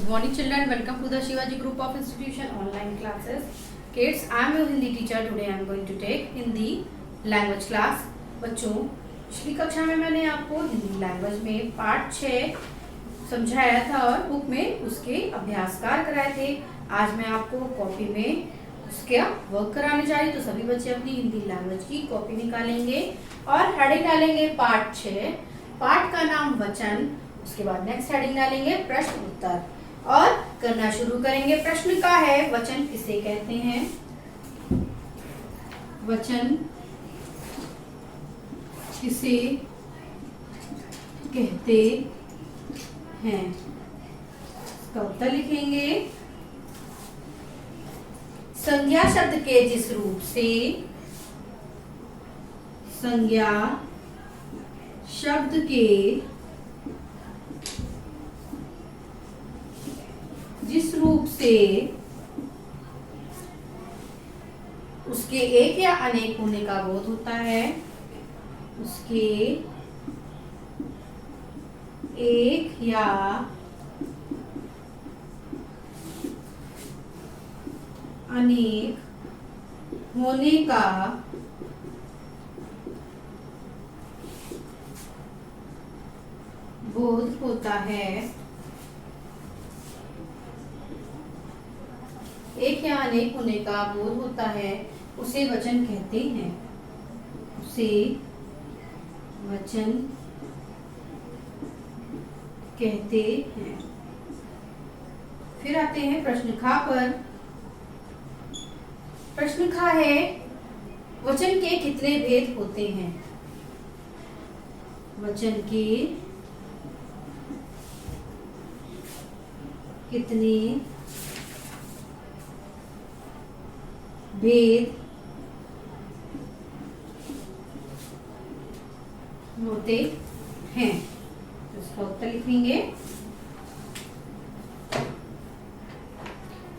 Good morning children, welcome to the Shivaji Group of Institution online classes. Kids, I am your Hindi teacher. Today I am going to take Hindi language class. बच्चों, पिछली कक्षा में मैंने आपको Hindi language में part 6 समझाया था और बुक में उसके अभ्यास कार्य कराए थे। आज मैं आपको कॉपी में उसका वर्क कराने जा रही हूँ। तो सभी बच्चे अपनी हिंदी लैंग्वेज की कॉपी निकालेंगे और हेडिंग डालेंगे पार्ट 6। पार्ट का नाम वचन, उसके बाद नेक्स्ट हेडिंग डालेंगे प्रश्न उत्तर और करना शुरू करेंगे। प्रश्न का है वचन किसे कहते हैं? वचन किसे कहते हैं? इसका उत्तर लिखेंगे। संज्ञा शब्द के जिस रूप से, संज्ञा शब्द के जिस रूप से उसके एक या अनेक होने का बोध होता है, उसके एक या अनेक होने का बोध होता है, एक या अनेक होने का बोध होता है, उसे वचन कहते हैं। उसे वचन कहते हैं। फिर आते हैं प्रश्न खा पर। प्रश्न खा है वचन के कितने भेद होते हैं? वचन के कितने भेद होते हैं? इसका उत्तर लिखेंगे।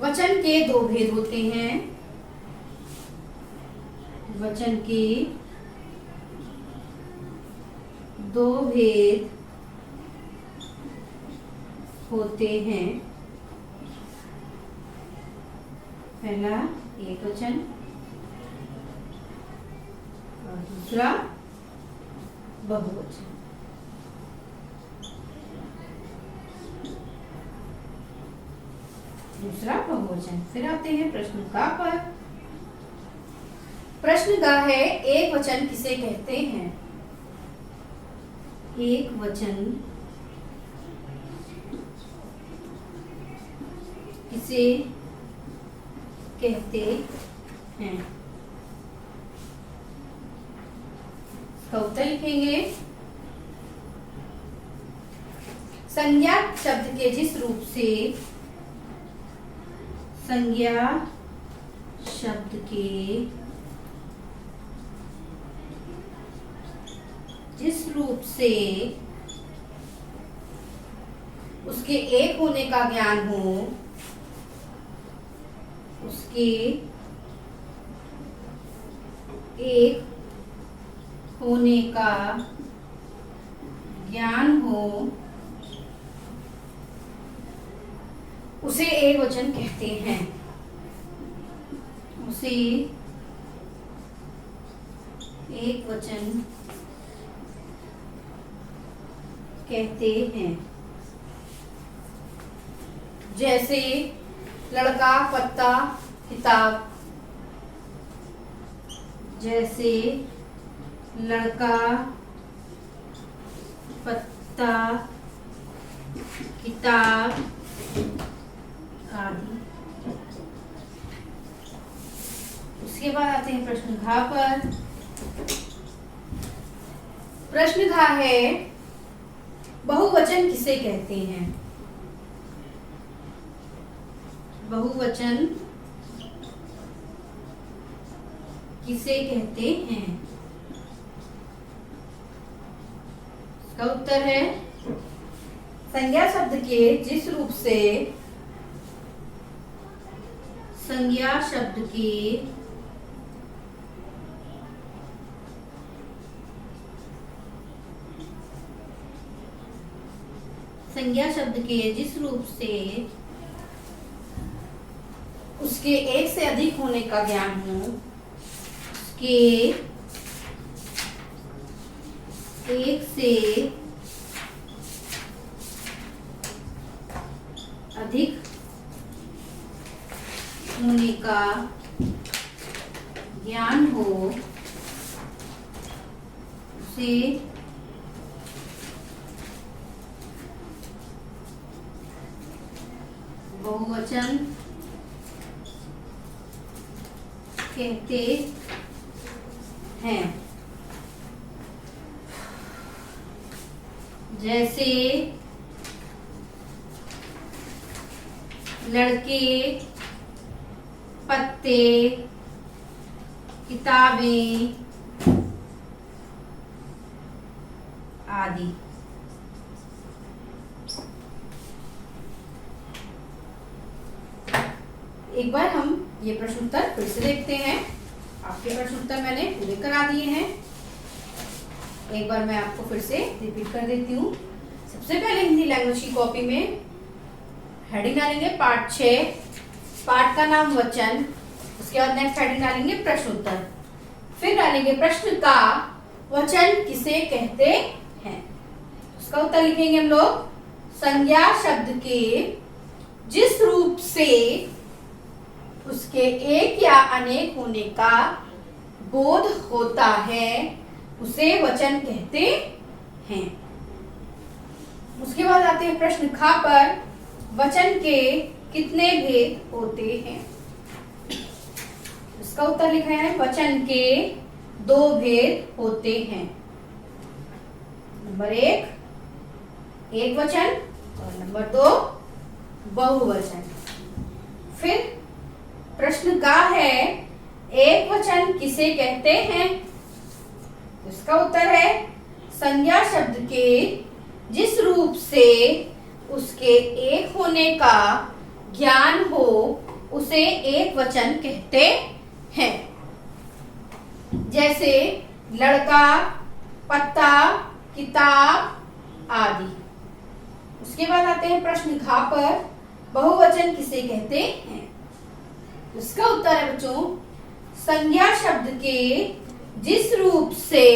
वचन के दो भेद होते हैं। वचन के दो भेद होते हैं। पहला एक वचन और दूसरा बहुवचन। दूसरा बहुवचन। फिर आते हैं प्रश्न का पर। प्रश्न का है एक वचन किसे कहते हैं? एक वचन किसे कहते हैं? इसका उत्तर लिखेंगे। संज्ञा शब्द के जिस रूप से, संज्ञा शब्द के जिस रूप से उसके एक होने का ज्ञान हो, उसके एक होने का ज्ञान हो, उसे एक वचन कहते हैं। उसे एक वचन कहते हैं। जैसे लड़का, पत्ता, किताब। जैसे लड़का, पत्ता, किताब आदि। उसके बाद आते हैं प्रश्न घा पर। प्रश्न घा है बहुवचन किसे कहते हैं? बहुवचन किसे कहते हैं? इसका उत्तर है संज्ञा शब्द के जिस रूप से, संज्ञा शब्द के संज्ञा शब्द के जिस रूप से उसके एक से अधिक होने का ज्ञान हो, उसके एक से अधिक होने का ज्ञान हो, उसे बहुवचन कहते हैं। जैसे लड़के, पत्ते, किताबें आदि। एक बार हम ये प्रश्न उत्तर फिर से देखते हैं। आपके प्रश्न उत्तर मैंने पूरे करा दिए हैं। एक बार मैं आपको फिर से रिपीट कर देती हूँ। सबसे पहले हिंदी लैंग्वेज की कॉपी में हेडिंग डालेंगे पाठ 6, पाठ का नाम वचन। उसके बाद नेक्स्ट हेडिंग डालेंगे प्रश्न उत्तर। फिर डालेंगे प्रश्न का वचन किसे कहते हैं। उसका उत्तर लिखेंगे हम लोग, संज्ञा शब्द के जिस रूप से उसके एक या अनेक होने का बोध होता है उसे वचन कहते हैं। उसके बाद आते हैं प्रश्न खा पर, वचन के कितने भेद होते हैं। इसका उत्तर लिखा है, वचन के 2 भेद होते हैं। नंबर 1 एक वचन और नंबर 2 बहुवचन। फिर प्रश्न का है, एक वचन किसे कहते हैं। इसका उत्तर है, संज्ञा शब्द के जिस रूप से उसके एक होने का ज्ञान हो उसे एक वचन कहते हैं। जैसे लड़का, पत्ता, किताब आदि। उसके बाद आते हैं प्रश्न घ पर, बहुवचन किसे कहते हैं। उसका उत्तर है बच्चों, संज्ञा शब्द के जिस रूप से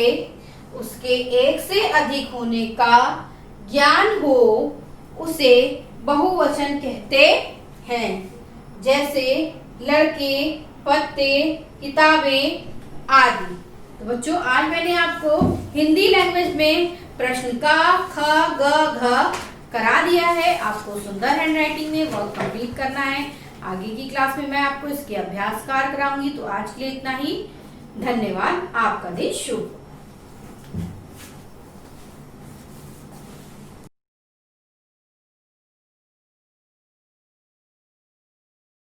उसके एक से अधिक होने का ज्ञान हो उसे बहुवचन कहते हैं। जैसे लड़के, पत्ते, किताबें आदि। तो बच्चों आज मैंने आपको हिंदी लैंग्वेज में प्रश्न का ख, ग, घ करा दिया है। आपको सुंदर हैंडराइटिंग में वर्क कंप्लीट करना है। आगे की क्लास में मैं आपको इसके अभ्यास कार्य कराऊंगी। तो आज के लिए इतना ही। धन्यवाद। आपका दिन शुभ।